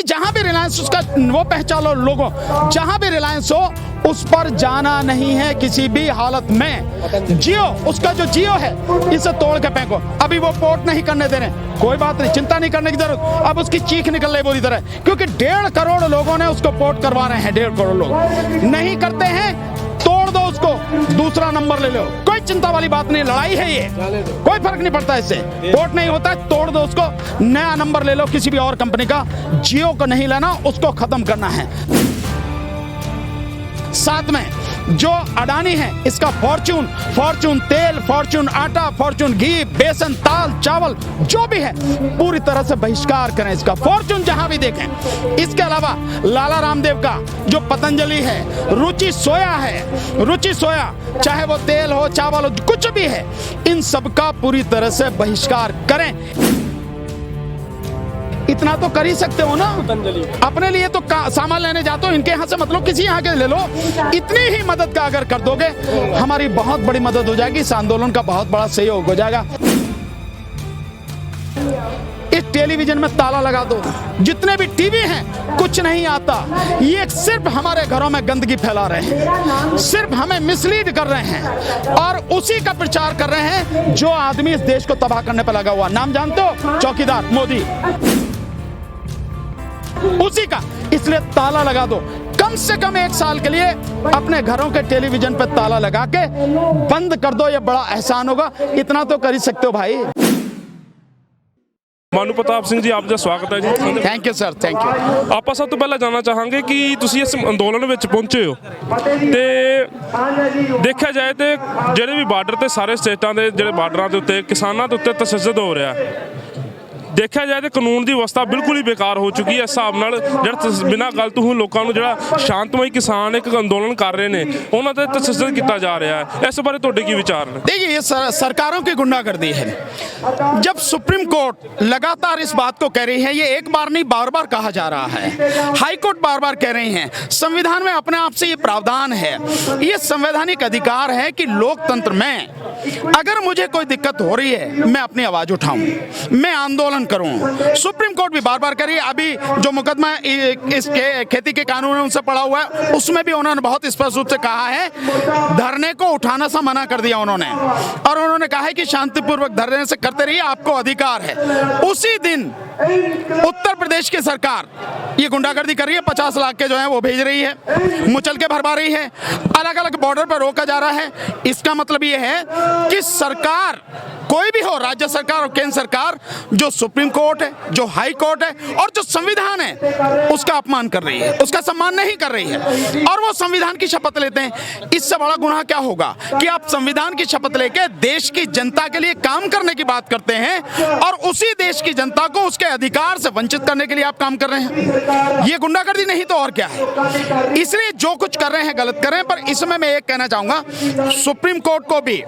जहां भी रिलायंस उसका वो पहचानो लोगों, जहां भी रिलायंस हो उस पर जाना नहीं है किसी भी हालत में। जियो, उसका जो जियो है इसे तोड़ के फेंको। अभी वो पोर्ट नहीं करने दे रहे, कोई बात नहीं, चिंता नहीं करने की जरूरत। अब उसकी चीख निकल रही बुरी तरह, क्योंकि 1.5 करोड़ लोगों ने उसको पोर्ट करवा रहे हैं। 1.5 करोड़ लोग नहीं करते हैं, तोड़ दो उसको, दूसरा नंबर ले लो, कोई चिंता वाली बात नहीं। लड़ाई है ये, कोई फर्क नहीं पड़ता इससे। पोर्ट नहीं होता है, तोड़ दो उसको, नया नंबर ले लो किसी भी और कंपनी का। जियो को नहीं लेना, उसको खत्म करना है। साथ में जो अडानी है, इसका फॉर्च्यून तेल, फॉर्च्यून आटा, फॉर्च्यून घी, बेसन, दाल, चावल जो भी है पूरी तरह से बहिष्कार करें इसका। फॉर्च्यून जहां भी देखें। इसके अलावा लाला रामदेव का जो पतंजलि है, रुचि सोया है, रुचि सोया, चाहे वो तेल हो, चावल हो, कुछ भी है, इन सब का पूरी तरह से बहिष्कार करें। इतना तो कर ही सकते हो ना। अपने लिए तो सामान लेने जाते हो, इनके यहाँ से मतलब किसी यहाँ के ले लो। इतनी ही मदद का अगर कर दोगे, हमारी बहुत बड़ी मदद हो जाएगी, इस आंदोलन का बहुत बड़ा सहयोग हो जाएगा। इस टेलीविजन में ताला लगा दो, जितने भी टीवी हैं कुछ नहीं आता। ये सिर्फ हमारे घरों में गंदगी फैला रहे हैं, सिर्फ हमें मिसलीड कर रहे हैं और उसी का प्रचार कर रहे हैं जो आदमी इस देश को तबाह करने पर लगा हुआ। नाम जानते हो? चौकीदार मोदी, उसी का। इसलिए ताला लगा दो, कम से कम 1 साल के लिए अपने घरों के टेलीविजन पर ताला लगा के बंद कर दो। ये बड़ा एहसान होगा, इतना तो कर ही सकते हो भाई। मानू प्रताप ਸਿੰਘ ਜੀ, ਆਪ ਦਾ ਸਵਾਗਤ ਹੈ ਜੀ। Thank you sir, thank you. ਆਪਾਂ ਸਭ ਤੋਂ ਪਹਿਲਾਂ ਜਾਣਨਾ ਚਾਹਾਂਗੇ ਕਿ ਤੁਸੀਂ ਇਸ ਅੰਦੋਲਨ ਵਿੱਚ ਪਹੁੰਚੇ ਹੋ ਤੇ ਦੇਖਿਆ ਜਾਏ ਤੇ ਜਿਹੜੇ ਵੀ ਬਾਰਡਰ ਤੇ ਸਾਰੇ ਸਟੇਟਾਂ ਦੇ ਜਿਹੜੇ ਬਾਰਡਰਾਂ ਦੇ ਉੱਤੇ ਕਿਸਾਨਾਂ ਦੇ ਉੱਤੇ ਤਸ਼ੱਦਦ ਹੋ ਰਿਹਾ। ਦੇਖਿਆ ਜਾਏ ਤੇ ਕਾਨੂੰਨ ਦੀ ਵਿਵਸਥਾ ਬਿਲਕੁਲ ਹੀ ਬੇਕਾਰ ਹੋ ਚੁੱਕੀ ਹੈ। ਇਸ ਹਿਸਾਬ ਨਾਲ ਜਿਹੜਾ ਬਿਨਾਂ ਗੱਲ ਤੋਂ ਲੋਕਾਂ ਨੂੰ ਜਿਹੜਾ ਸ਼ਾਂਤਮਈ ਕਿਸਾਨ ਇੱਕ ਅੰਦੋਲਨ ਕਰ ਰਹੇ ਨੇ ਉਹਨਾਂ ਤੇ ਤਸ਼ੱਦਦ ਕੀਤਾ ਜਾ ਰਿਹਾ ਹੈ। ਇਸ ਬਾਰੇ ਤੁਹਾਡੇ ਕੀ ਵਿਚਾਰ ਨੇ? देखिए, ये सरकारों की गुंडागर्दी है। जब सुप्रीम कोर्ट लगातार इस बात को कह रही है, ये एक बार नहीं बार बार कहा जा रहा है, हाई कोर्ट बार बार कह रही है, संविधान में अपने आप से ये प्रावधान है, ये संवैधानिक अधिकार है कि लोकतंत्र में अगर मुझे कोई दिक्कत हो रही है मैं अपनी आवाज उठाऊं, मैं आंदोलन करूं। सुप्रीम कोर्ट भी बार बार कह रही है। अभी जो मुकदमा इस खेती के कानून है उनसे पड़ा हुआ है, उसमें भी उन्होंने बहुत स्पष्ट रूप से कहा है, धरने को उठाना सा मना कर दिया उन्होंने, और उन्होंने कहा है कि शांतिपूर्वक धरने से करते रहिए, आपको अधिकार है। उसी दिन उत्तर प्रदेश की सरकार ये गुंडागर्दी कर रही है, 50 लाख के जो है वो भेज रही है, मुचल के भरवा रही है, अलग अलग बॉर्डर पर रोका जा रहा है। इसका मतलब ये है कि सरकार कोई भी हो, राज्य सरकार और केंद्र सरकार, जो सुप्रीम कोर्ट है, जो हाई कोर्ट है और जो संविधान है उसका अपमान कर रही है, उसका सम्मान नहीं कर रही है, और वो संविधान की शपथ लेते हैं। इससे बड़ा गुनाह क्या होगा कि आप संविधान की शपथ लेके देश की जनता के लिए काम करने की बात करते हैं और उसी देश की जनता को उसके अधिकार से वंचित करने के लिए आप काम कर रहे हैं। ये गुंडागर्दी नहीं तो और क्या है। इसलिए जो कुछ कर रहे हैं गलत कर रहे हैं। पर इसमें मैं एक कहना चाहूंगा, सुप्रीम कोर्ट को भी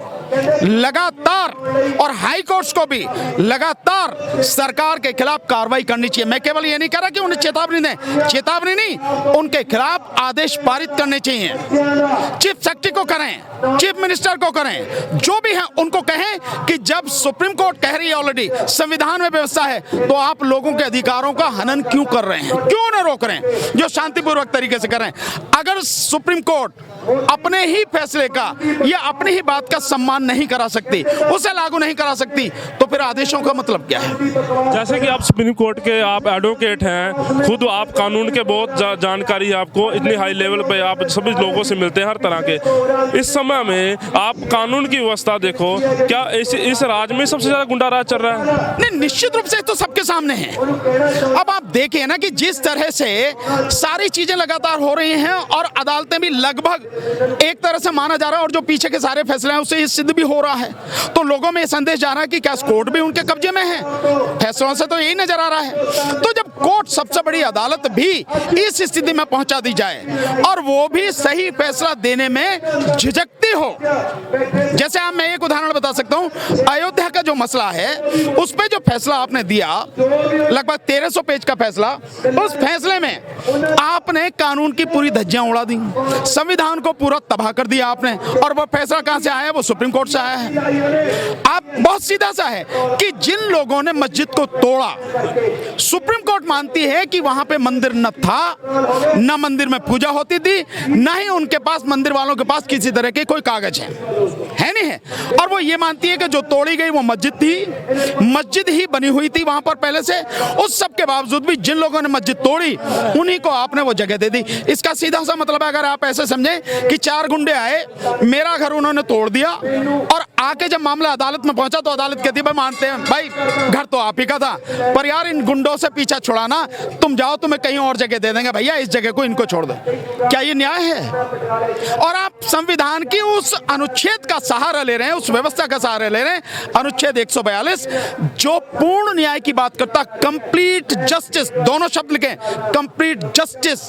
लगातार और हाई कोर्ट्स को भी लगातार सरकार के खिलाफ कार्रवाई करनी चाहिए। मैं केवल ये नहीं कह रहा कि उन्हें चेतावनी दें, चेतावनी नहीं, उनके खिलाफ आदेश पारित करने चाहिए। चीफ सेक्रेटरी को करें, चीफ मिनिस्टर को करें, जो भी हैं उनको कहें कि जब सुप्रीम कोर्ट कह रही है, ऑलरेडी संविधान में व्यवस्था है, तो आप लोगों के अधिकारों का हनन क्यों कर रहे हैं, क्यों न रोक रहे हैं, जो शांतिपूर्वक तरीके से कर रहे हैं। अगर सुप्रीम कोर्ट अपने ही फैसले का या अपनी ही बात का सम्मान नहीं करा सकती, उसे लागू नहीं करा सकती, तो फिर आदेशों का मतलब क्या है। जैसे कि आप सुप्रीम कोर्ट के आप एडवोकेट हैं, खुद आप कानून के बहुत जानकारी है आपको, इतनी हाई लेवल पे आप सभी लोगों से मिलते हैं हर तरह के। इस समय में आप कानून की व्यवस्था देखो, क्या इस राज्य में सबसे ज्यादा गुंडा राज चल रहा है? नहीं, निश्चित रूप से तो सबके सामने है। अब आप देखिए ना कि जिस तरह से सारी चीजें लगातार हो रही हैं और अदालतें भी लगभग एक तरह से माना जा रहा है, और जो पीछे के सारे फैसले हैं उससे ये सिद्ध भी हो रहा है, तो लोगों में संदेश जा रहा है कि क्या कोर्ट भी उनके कब्जे में है। फैसलों से तो यही नजर आ रहा है। तो जब कोर्ट, सबसे बड़ी अदालत भी इस स्थिति में पहुंचा दी जाए और वो भी सही फैसला देने में झिझकती हो, जैसे आप, मैं एक उदाहरण बता सकता हूं, अयोध्या का जो मसला है उस पे जो फैसला आपने दिया, लगभग 1300 पेज का फैसला, उस फैसले में आपने कानून की पूरी धज्जियां उड़ा दी, संविधान को पूरा तबाह कर दिया आपने, और वो फैसला कहां से आया है? वो सुप्रीम कोर्ट से आया है। आप बहुत बहुत सीधा सा है कि जिन लोगों ने मस्जिद को तोड़ा, सुप्रीम कोर्ट मानती है कि वहां पे मंदिर न था, न मंदिर में पूजा होती थी, न ही उनके पास, मंदिर वालों के पास किसी तरह के कोई कागज है नहीं है। और वो ये मानती है कि जो तोड़ी गई वो मस्जिद थी, मस्जिद ही बनी हुई थी वहां पर पहले से। उस सब के बावजूद भी जिन लोगों ने मस्जिद तोड़ी उन्हीं को आपने वो जगह दे दी। इसका सीधा सा मतलब है, अगर आप ऐसे समझें कि 4 गुंडे आए, मेरा घर उन्होंने तोड़ दिया और आके जब मामला अदालत में पहुंचा तो अदालत कहती भाई मानते हैं भाई घर तो आप ही का था, पर यार इन गुंडों से पीछा छुड़ाना, तुम जाओ, तुम्हें कहीं और जगह दे देंगे, भैया इस जगह को इनको छोड़ दो। क्या ये न्याय है? और आप संविधान की उस अनुच्छेद का सहारा ले रहे हैं, उस व्यवस्था का सहारा ले रहे हैं, अनुच्छेद 142, जो पूर्ण न्याय की बात करता, कंप्लीट जस्टिस, दोनों शब्द लिखें, कंप्लीट जस्टिस,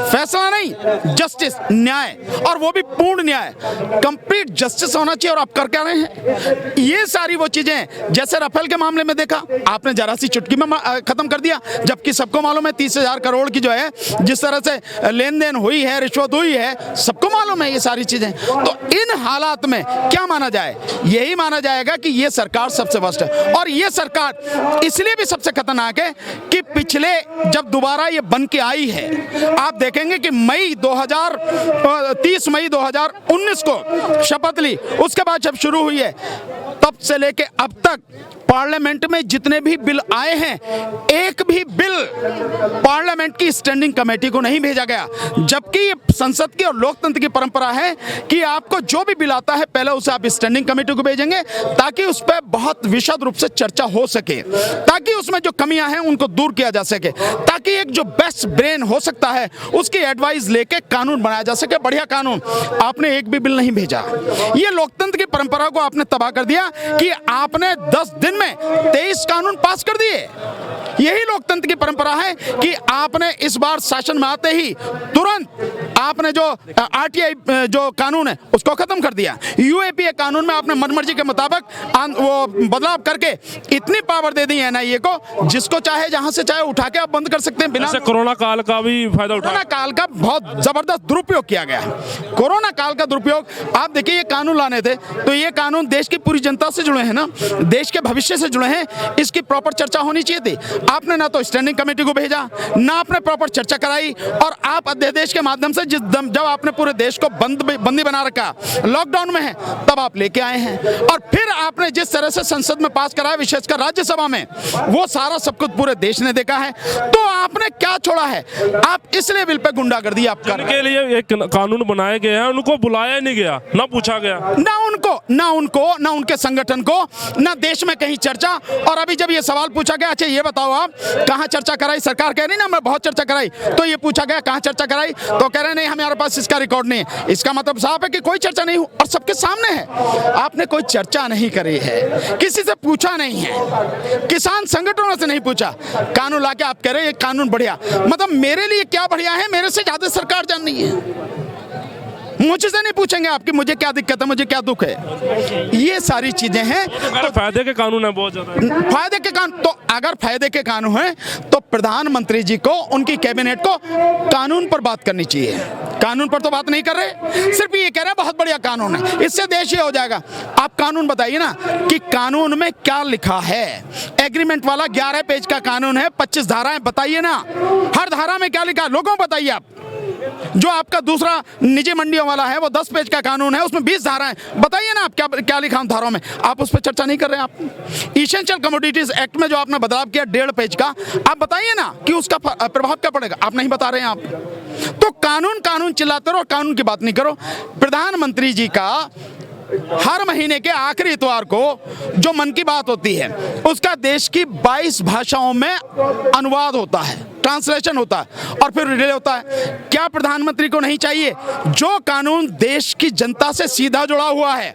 फैसला नहीं, जस्टिस, न्याय, और वो भी पूर्ण न्याय, कंप्लीट जस्टिस होना चाहिए। और आप कर क्या रहे हैं? ये सारी वो चीजें, जैसे राफेल के मामले में देखा आपने, जरा सी चुटकी में खत्म कर दिया, जबकि सबको मालूम है 30,000 करोड़ की जो है जिस तरह से लेन देन हुई है, रिश्वत हुई है, सबको मालूम है ये सारी चीजें। तो इन हालात में क्या माना जाए? यही माना जाएगा कि ये सरकार सबसे वर्स्ट है। और ये सरकार इसलिए भी सबसे खतरनाक है कि पिछले जब दोबारा ये बन के आई है, आप देखेंगे कि 30 मई 2019 को शपथ ली, उसके बाद जब शुरू हुई है तब से लेके अब तक पार्लियामेंट में जितने भी बिल आए हैं, एक भी बिल पार्लियामेंट की स्टैंडिंग कमेटी को नहीं भेजा गया। जबकि ये संसद की और लोकतंत्र की परंपरा है कि आपको जो भी बिल आता है पहले उसे आप स्टैंडिंग कमेटी को भेजेंगे, ताकि उस पर बहुत विशद रूप से चर्चा हो सके, ताकि उसमें जो कमियां हैं उनको दूर किया जा सके, ताकि एक जो बेस्ट ब्रेन हो सकता है उसकी एडवाइस लेके कानून बनाया जा सके, बढ़िया कानून। आपने एक भी बिल नहीं भेजा। ये लोकतंत्र की परंपरा को आपने तबाह कर दिया कि आपने 10 दिन में 23 कानून पास कर दिए। यही लोकतंत्र की परंपरा है कि आपने इस बार शासन में आते ही तुरंत आपने जो आरटीआई जो कानून है उसको खत्म कर दिया। यूएपीए कानून में आपने मनमर्जी के मुताबिक वो बदलाव करके इतनी पावर दे दी है एनआईए को, जिसको चाहे जहां से चाहे उठा के आप बंद कर सकते हैं बिना। कोरोना काल का भी फायदा उठा, कोरोना काल का बहुत जबरदस्त दुरुपयोग किया गया। कोरोना काल का दुरुपयोग, आप देखिए ये कानून लाने थे तो ये कानून देश की पूरी जनता से जुड़े हैं ना, देश के भविष्य से जुड़े हैं, इसकी प्रॉपर चर्चा होनी चाहिए थी। आपने ना तो स्टैंडिंग कमेटी को भेजा, ना आपने प्रॉपर चर्चा कराई, और आप अध्यादेश के माध्यम से जब आपने पूरे देश को बंदी बना रखा, लॉकडाउन में है, तब आप लेके आए हैं। और फिर आपने जिस तरह से संसद में पास कराया, विशेषकर राज्यसभा में, वो सारा सब कुछ पूरे देश ने देखा है। तो आपने क्या छोड़ा है? आप इस लेवल पे गुंडागर्दी आप कर रहे हैं। के लिए एक कानून बनाए गए हैं, उनको बुलाया नहीं गया, ना पूछा गया, ना उनके संगठन को, ना देश में कहीं चर्चा। और अभी जब ये सवाल पूछा गया, अच्छा ये बताओ आप कहां चर्चा कराई? सरकार कह रही ना मैं बहुत चर्चा कराई, तो ये पूछा गया कहां चर्चा कराई, तो कह रहे नहीं हमारे पास इसका रिकॉर्ड नहीं है। इसका मतलब साफ है कि कोई चर्चा नहीं हुई, और सबके सामने है। आपने कोई चर्चा नहीं करी है, किसी से पूछा नहीं है, किसान संगठनों से नहीं पूछा, कानून लाके आप कह रहे हैं कानून बढ़िया। मतलब मेरे लिए क्या बढ़िया है, मेरे से ज्यादा सरकार जाननी है। मुझसे नहीं पूछेंगे आपकी मुझे क्या दिक्कत है, मुझे क्या दुख है। ये सारी चीजें हैं। तो फायदे के कानून है बहुत ज्यादा। फायदे के कानून, तो अगर फायदे के कानून हैं तो प्रधानमंत्री जी को, उनकी कैबिनेट को कानून पर बात करनी चाहिए। कानून पर तो बात नहीं कर रहे, सिर्फ ये कह रहे हैं बहुत बढ़िया कानून है, इससे देश ये हो जाएगा। आप कानून बताइए ना कि कानून में क्या लिखा है। एग्रीमेंट वाला 11 पेज का कानून है, 25 धाराएं, बताइए ना हर धारा में क्या लिखा है, लोगों को बताइए आप। जो आपका दूसरा निजी मंडियों वाला है वो 10 पेज का कानून है, उसमें 20 धाराएं, बताइए ना आप क्या लिखा उन धाराओं में। आप उस पर चर्चा नहीं कर रहे हैं। आप इसेंशियल कमोडिटीज एक्ट में जो आपने बदलाव किया 1.5 पेज का, आप बताइए ना कि उसका प्रभाव क्या पड़ेगा। आप नहीं बता रहे हैं। आप तो कानून चिल्लाते रहो, कानून की बात नहीं करो। प्रधानमंत्री जी का हर महीने के आखिरी इतवार को जो मन की बात होती है उसका देश की 22 भाषाओं में अनुवाद होता है, ट्रांसलेशन होता है और फिर रिले होता है। क्या प्रधानमंत्री को नहीं चाहिए जो कानून देश की जनता से सीधा जुड़ा हुआ है,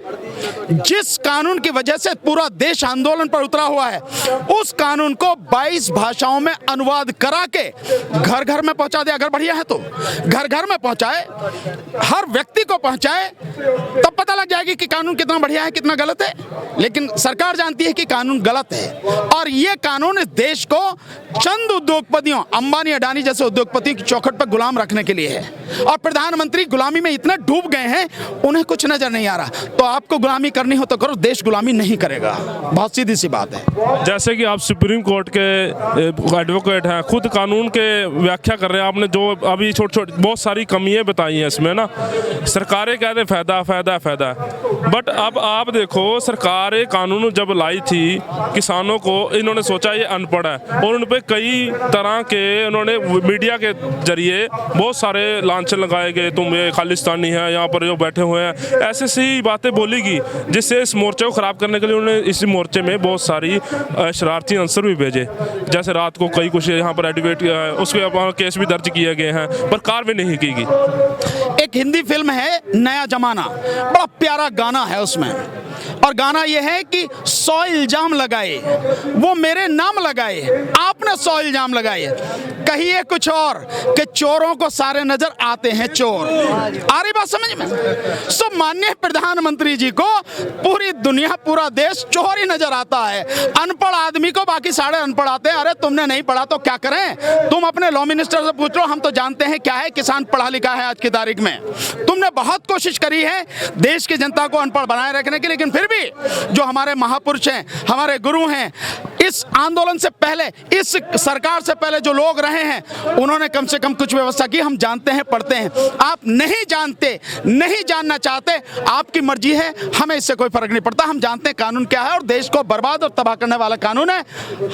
जिस कानून की वजह से पूरा देश आंदोलन पर उतरा हुआ है, उस कानून को 22 भाषाओं में अनुवाद करा के घर घर में पहुंचा दे। अगर बढ़िया है तो घर घर में पहुंचाए, हर व्यक्ति को पहुंचाए, तब पता लग जाएगी कि कानून कितना बढ़िया है कितना गलत है। लेकिन सरकार जानती है कि कानून गलत है और ये कानून इस देश को चंद उद्योगपतियों, अंबानी अडानी जैसे उद्योगपति की चौखट पर गुलाम रखने के लिए है। और प्रधानमंत्री गुलामी में इतना डूब गए हैं उन्हें कुछ नजर नहीं आ रहा। तो आपको गुलामी करनी हो तो करो, देश गुलामी नहीं करेगा। बहुत सीधी सी बात है। जैसे कि आप सुप्रीम कोर्ट के एडवोकेट हैं, खुद कानून के व्याख्या कर रहे हैं, आपने जो अभी छोटी बहुत सारी कमियां बताई हैं इसमें ना, सरकारें कहते फ़ायदा फ़ायदा फ़ायदा, बट अब आप देखो सरकार कानून जब लाई थी किसानों को, इन्होंने सोचा ये अनपढ़ है और उन पर कई तरह के उन्होंने मीडिया के जरिए बहुत सारे लांछन लगाए गए, तुम ये खालिस्तानी है, यहाँ पर जो बैठे हुए हैं, ऐसे सी बातें बोलीगी जिससे इस मोर्चे को ख़राब करने के लिए उन्होंने इस मोर्चे में बहुत सारी शरारती अंसर भी भेजे। जैसे रात को कई कुछ यहाँ पर एडवोकेट उसके केस भी दर्ज किए गए हैं पर कार्रवाई नहीं की गई। एक हिंदी फिल्म है नया जमाना, बड़ा प्यारा गाना है उसमें, और गाना यह है कि 100 इल्जाम लगाए वो मेरे नाम लगाए, आपने 100 इल्जाम लगाए, कहिए कुछ और कि चोरों को सारे नजर आते हैं चोर। आ रही बात समझ में? सो माननीय प्रधानमंत्री जी को पूरी दुनिया पूरा देश चोर ही नजर आता है। अनपढ़ आदमी को बाकी सारे अनपढ़ आते हैं। अरे तुमने नहीं पढ़ा तो क्या करें? तुम अपने लॉ मिनिस्टर से पूछ लो, हम तो जानते हैं क्या है किसान पढ़ा लिखा है आज की तारीख में। तुमने बहुत कोशिश करी है देश की जनता को अनपढ़ बनाए रखने की, लेकिन फिर भी जो हमारे महापुरुष हैं, हमारे गुरु हैं, इस आंदोलन से पहले, इस सरकार से पहले जो लोग रहे हैं उन्होंने कम से कम कुछ व्यवस्था की। हम जानते हैं, पढ़ते हैं। आप नहीं जानते, नहीं जानना चाहते, आपकी मर्जी है, हमें इससे कोई फर्क नहीं पड़ता। हम जानते हैं कानून क्या है और देश को बर्बाद और तबाह करने वाला कानून है।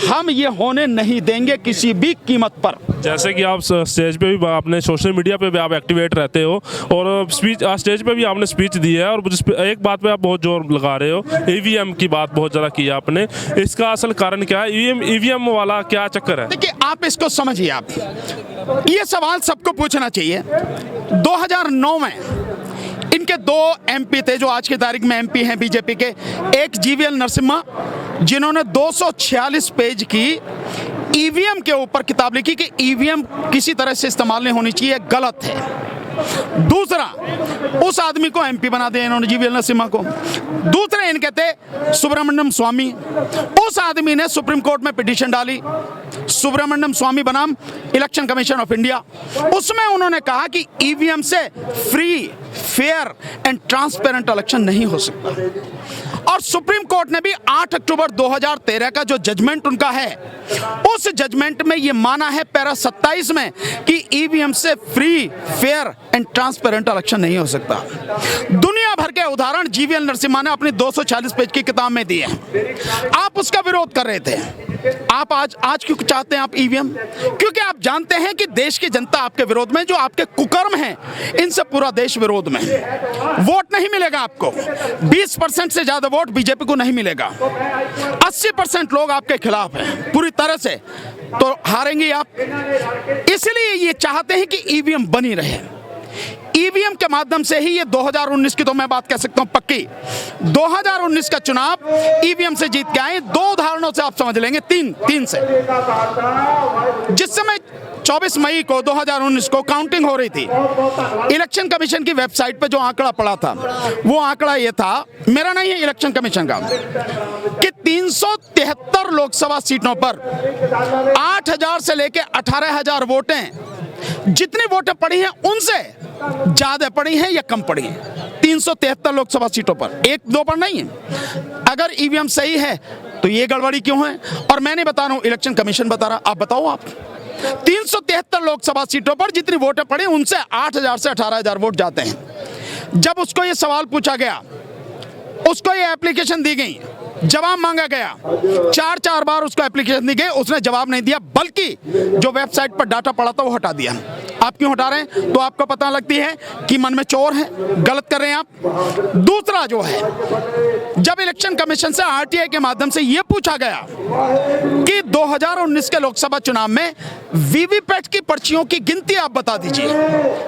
हम ये होने नहीं देंगे किसी भी कीमत पर। जैसे कि आप स्टेज पे भी, आपने सोशल मीडिया पे भी आप एक्टिवेट रहते हो और स्पीच स्टेज पे भी आपने स्पीच दी है और एक बात पे आप बहुत जोर लगा रहे हो, ईवीएम की बात बहुत ज़्यादा की है आपने। इसका असल कारण क्या है? ईवीएम वाला क्या चक्कर है? देखिए, आप इसको समझिए। आप ये सवाल सबको पूछना चाहिए। 2009 में इनके 2 एमपी थे जो आज की तारीख में एमपी हैं बीजेपी के। एक जीवीएल नरसिम्हा जिन्होंने 246 पेज की ईवीएम के ऊपर किताब लिखी कि ईवीएम किसी तरह से इस्तेमाल नहीं होनी चाहिए, गलत है। दूसरा, उस आदमी को एमपी बना दिया इन्होंने, जीवीएल नरसिम्हा को। दूसरे इनके थे सुब्रमण्यम स्वामी। उस आदमी ने सुप्रीम कोर्ट में पिटीशन डाली, सुब्रमण्यम स्वामी बनाम इलेक्शन कमीशन ऑफ इंडिया। उसमें उन्होंने कहा कि ईवीएम से free, fair and transparent election नहीं हो सकता। और सुप्रीम कोर्ट ने भी 8 अक्टूबर 2013 का जो जजमेंट उनका है, उस जजमेंट में ये माना है पैरा 27 में कि ईवीएम से free, fair and transparent election नहीं हो सकता। दुनिया भर के उदाहरण जीवीएल नरसिम्हा ने अपनी 240 पेज की किताब में दिए हैं। आप उसका विरोध कर रहे थे। आप आज क्यों चाहते हैं आप ईवीएम? क्योंकि आप जानते हैं कि देश की जनता आपके विरोध में, जो आपके कुकर्म हैं इनसे पूरा देश विरोध में। वोट नहीं मिलेगा आपको, 20% से ज्यादा वोट बीजेपी को नहीं मिलेगा। 80% लोग आपके खिलाफ हैं पूरी तरह से, तो हारेंगे आप। इसलिए ये चाहते हैं कि ईवीएम बनी रहे। ईवीएम के माध्यम से ही ये 2019 की तो मैं बात कह सकता हूं पक्की। 2019 का चुनाव ईवीएम से जीत के आए। 2 उदाहरणों से आप समझ लेंगे, तीन से। जिस समय 24 मई को 2019 को काउंटिंग हो रही थी, इलेक्शन कमीशन की वेबसाइट पे जो आंकड़ा पड़ा था, वो आंकड़ा ये था, मेरा नहीं है, इलेक्शन कमीशन का, कि 373 लोकसभा सीटों पर 8,000 से लेकर 18,000 वोटें, जितनी वोटें पड़ी हैं उनसे ज्यादा पड़ी हैं या कम पड़ी हैं। 373 लोकसभा सीटों पर, 1-2 पर नहीं है। अगर ईवीएम सही है तो ये गड़बड़ी क्यों है? और मैं नहीं बता रहा हूं, इलेक्शन कमीशन बता रहा। आप बताओ, आप 373 लोकसभा सीटों पर जितनी वोटें पड़ी उनसे 8,000 से 18,000 वोट जाते हैं। जब उसको ये सवाल पूछा गया, उसको ये एप्लीकेशन दी गई, जवाब मांगा गया, 4 बार उसको एप्लीकेशन दी गई, उसने जवाब नहीं दिया, बल्कि जो वेबसाइट पर डाटा पड़ा था वो हटा दिया। आप क्यों हटा रहे हैं? तो आपको पता लगती है कि मन में चोर है, गलत कर रहे हैं आप। दूसरा जो है, जब इलेक्शन कमीशन से आरटीआई के माध्यम से यह पूछा गया कि 2019 के लोकसभा चुनाव में वीवीपैट की पर्चियों की गिनती आप बता दीजिए,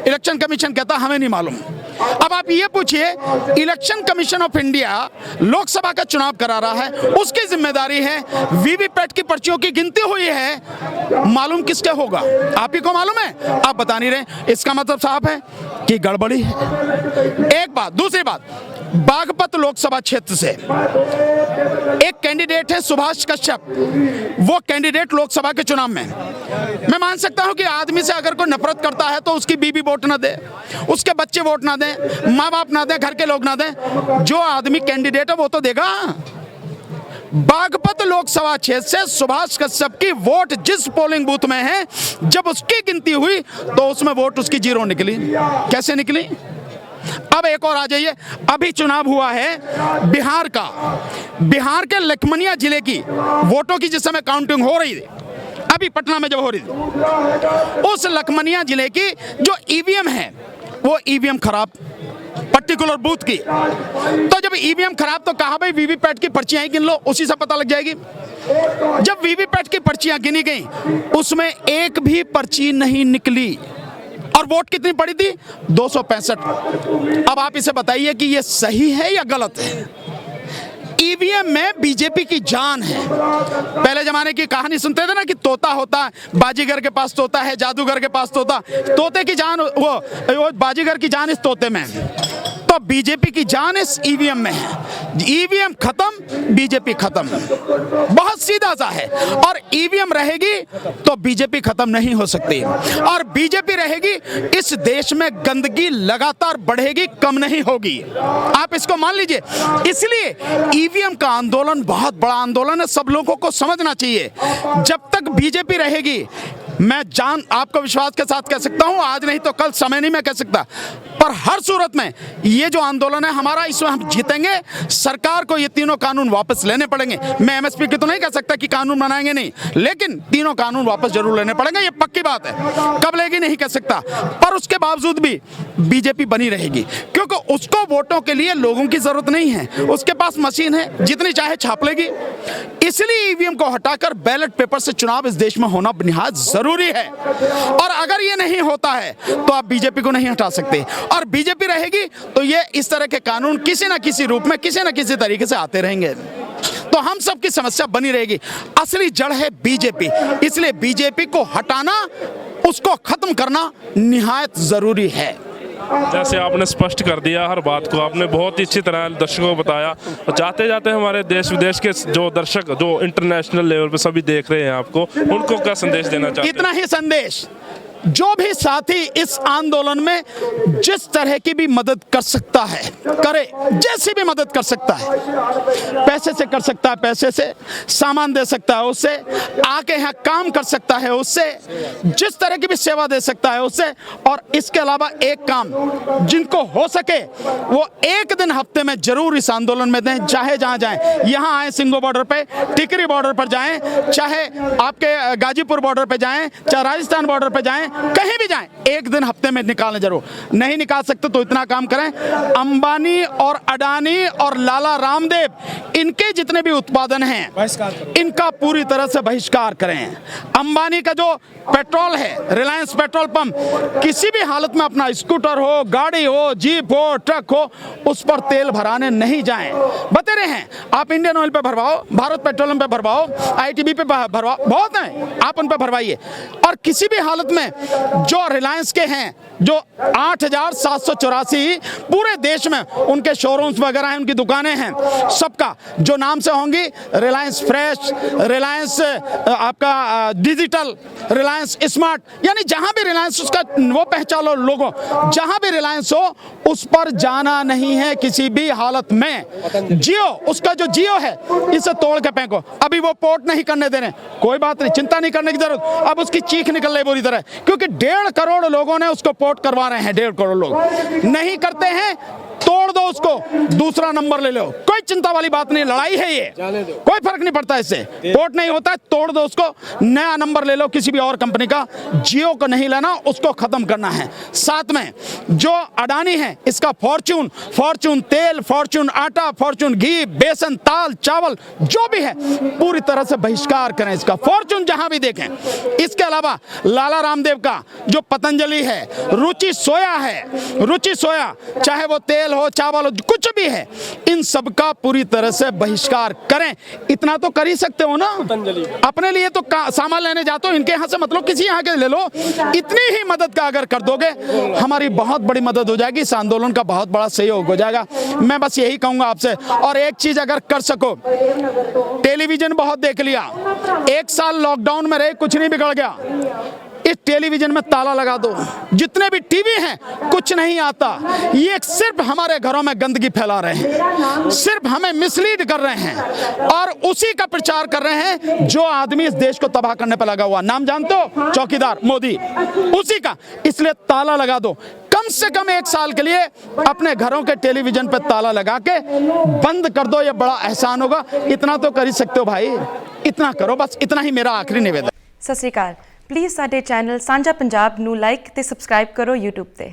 इलेक्शन कमीशन कहता हमें नहीं मालूम। अब आप ये पूछिए, election commission of India Lok Sabha का चुनाव करा रहा है, उसकी जिम्मेदारी है, वीवीपैट की पर्चियों की गिनती हुई है, मालूम किसके होगा? आप ही को मालूम है, आप बता नहीं रहे। इसका मतलब साफ है कि गड़बड़ी है। एक बात। दूसरी बात, बागपत लोकसभा क्षेत्र से एक कैंडिडेट है सुभाष कश्यप, वो कैंडिडेट लोकसभा के चुनाव में, मैं मान सकता हूं कि आदमी से अगर कोई नफरत करता है तो उसकी बीवी वोट ना दे, उसके बच्चे वोट ना दें, माँ बाप ना दें, घर के लोग ना दें, जो आदमी कैंडिडेट है वो तो देगा। बागपत लोकसभा क्षेत्र से सुभाष कश्यप की वोट जिस पोलिंग बूथ में है, जब उसकी गिनती हुई तो उसमें वोट उसकी 0 निकली। कैसे निकली? अब एक और आ जाइए, अभी चुनाव हुआ है बिहार का, बिहार के लखमनिया जिले की वोटों की जिस समय काउंटिंग हो रही थी, अभी पटना में जब हो रही थी, उस लखमनिया जिले की जो ईवीएम है वो ईवीएम खराब, पर्टिकुलर बूथ की। तो जब ईवीएम खराब तो कहा भाई वीवीपैट की पर्चियां ही गिन लो, उसी से पता लग जाएगी। जब वीवीपैट की पर्चियां गिनी गई उसमें एक भी पर्ची नहीं निकली और वोट कितनी पड़ी थी? 265। अब आप इसे बताइए कि यह सही है या गलत है? ईवीएम में बीजेपी की जान है। पहले जमाने की कहानी सुनते थे ना कि तोता होता, बाजीगर के पास तोता है, जादूगर के पास तोता, तोते की जान वो बाजीगर की जान इस तोते में है। तो बीजेपी की जान इस ईवीएम में है। ईवीएम खत्म, बीजेपी खत्म, बहुत सीधा सा है। और ईवीएम रहेगी तो बीजेपी खत्म नहीं हो सकती, और बीजेपी रहेगी इस देश में गंदगी लगातार बढ़ेगी, कम नहीं होगी। आप इसको मान लीजिए। इसलिए ईवीएम का आंदोलन बहुत बड़ा आंदोलन है, सब लोगों को समझना चाहिए। जब तक बीजेपी रहेगी, मैं आपको विश्वास के साथ कह सकता हूं, आज नहीं तो कल, समय नहीं मैं कह सकता, पर हर सूरत में ये जो आंदोलन है हमारा, इसमें हम जीतेंगे। सरकार को ये तीनों कानून वापस लेने पड़ेंगे। मैं एमएसपी की तो नहीं कह सकता कि कानून बनाएंगे नहीं, लेकिन तीनों कानून वापस जरूर लेने पड़ेंगे, ये पक्की बात है। कब लेगी नहीं कह सकता, पर उसके बावजूद भी बीजेपी बनी रहेगी, क्योंकि उसको वोटों के लिए लोगों की जरूरत नहीं है, उसके पास मशीन है, जितनी चाहे छाप लेगी। इसलिए ईवीएम को हटाकर बैलेट पेपर से चुनाव इस देश में होना निहायत जरूरी है। और अगर ये नहीं होता है तो आप बीजेपी को नहीं हटा सकते, और बीजेपी रहेगी तो ये इस तरह के कानून किसी ना किसी रूप में, किसी ना किसी तरीके से आते रहेंगे, तो हम सब की समस्या बनी रहेगी। असली जड़ है बीजेपी, इसलिए बीजेपी को हटाना, उसको खत्म करना निहायत जरूरी है। जैसे आपने स्पष्ट कर दिया हर बात को, आपने बहुत ही अच्छी तरह दर्शकों को बताया। और जाते जाते हमारे देश विदेश के जो दर्शक, जो इंटरनेशनल लेवल पे सभी देख रहे हैं आपको, उनको क्या संदेश देना चाहते हैं? इतना ही संदेश, जो भी साथी इस आंदोलन में जिस तरह की भी मदद कर सकता है करे, जैसी भी मदद कर सकता है, पैसे से कर सकता है, पैसे से, सामान दे सकता है उससे, आके यहाँ काम कर सकता है उससे, जिस तरह की भी सेवा दे सकता है उससे। और इसके अलावा एक काम, जिनको हो सके वो एक दिन हफ्ते में जरूर इस आंदोलन में दें, चाहे जहाँ जाएं, यहाँ आए सिंगो बॉर्डर पे, टिकरी बॉर्डर पर जाएं, चाहे आपके गाजीपुर बॉर्डर पे जाएं, चाहे राजस्थान बॉर्डर पे जाएं, कहीं भी जाएं, एक दिन हफ्ते में निकालने जरूर। नहीं निकाल सकते तो इतना काम करें, अंबानी और अडानी और लाला रामदेव, इनके जितने भी उत्पादन हैं इनका पूरी तरह से बहिष्कार करें। अंबानी का जो पेट्रोल है, रिलायंस पेट्रोल पंप, किसी भी हालत में अपना स्कूटर हो, गाड़ी हो, जीप हो, ट्रक हो, उस पर तेल भराने नहीं जाएं। बते रहे हैं, आप इंडियन ऑयल पे भरवाओ, भारत पेट्रोलियम पे भरवाओ, आईटीबी पे भरवाओ, बहुत हैं, आप उन पे भरवाइए। और किसी भी हालत में जो रिलायंस के हैं, जो 8,784 पूरे देश में उनके शोरूम्स वगैरह हैं, उनकी दुकानें हैं, सबका जो नाम से होंगी, रिलायंस फ्रेश, रिलायंस आपका डिजिटल, रिलायंस स्मार्ट, यानी जहां भी रिलायंस, उसका वो पहचानो लोगों, जहां भी रिलायंस हो उस पर जाना नहीं है किसी भी हालत में। जियो, उसका जो जियो है, इसे तोड़ के फेंको। अभी वो पोर्ट नहीं करने दे रहे, कोई बात नहीं, चिंता नहीं करने की जरूरत। अब उसकी चीख निकल रही बुरी तरह, क्योंकि 1.5 करोड़ लोगों ने उसको पोर्ट करवा रहे हैं। 1.5 करोड़ लोग नहीं करते हैं, तोड़ दो उसको, दूसरा नंबर ले लो, कोई चिंता वाली बात नहीं। लड़ाई है ये, कोई फर्क नहीं पड़ता इससे। पोर्ट नहीं होता है, तोड़ दो उसको, नया नंबर ले लो किसी भी और कंपनी का। जियो को नहीं लेना, उसको खत्म करना है। साथ में जो अडानी है, इसका फॉर्च्यून तेल, फॉर्च्यून आटा, फॉर्च्यून घी, बेसन, दाल, चावल, जो भी है पूरी तरह से बहिष्कार करें इसका, फॉर्च्यून जहां भी देखें। इसके अलावा लाला रामदेव का जो पतंजलि है, रुचि सोया है, रुचि सोया, चाहे वो तेल दाल हो, चावल हो, कुछ भी है, इन सब का पूरी तरह से बहिष्कार करें। इतना तो कर ही सकते हो ना। अपने लिए तो सामान लेने जाते हो, इनके यहाँ से मतलब किसी यहाँ के ले लो। इतनी ही मदद का अगर कर दोगे, हमारी बहुत बड़ी मदद हो जाएगी, इस आंदोलन का बहुत बड़ा सहयोग हो जाएगा। मैं बस यही कहूंगा आपसे। और एक चीज अगर कर सको, टेलीविजन बहुत देख लिया, 1 साल लॉकडाउन में रहे, कुछ नहीं बिगड़ गया। इस टेलीविजन में ताला लगा दो, जितने भी टीवी हैं कुछ नहीं आता। ये सिर्फ हमारे घरों में गंदगी फैला रहे हैं, सिर्फ हमें मिसलीड कर रहे हैं और उसी का प्रचार कर रहे हैं जो आदमी इस देश को तबाह करने पर लगा हुआ। नाम जानते हो? चौकीदार मोदी, उसी का। इसलिए ताला लगा दो, कम से कम 1 साल के लिए अपने घरों के टेलीविजन पर ताला लगा के बंद कर दो। ये बड़ा एहसान होगा। इतना तो कर ही सकते हो भाई, इतना करो बस। इतना ही मेरा आखिरी निवेदन। सत श्री अकाल। प्लीज़ साडे चैनल सांझा पंजाब नू लाइक ते सबसक्राइब करो यूट्यूब ते।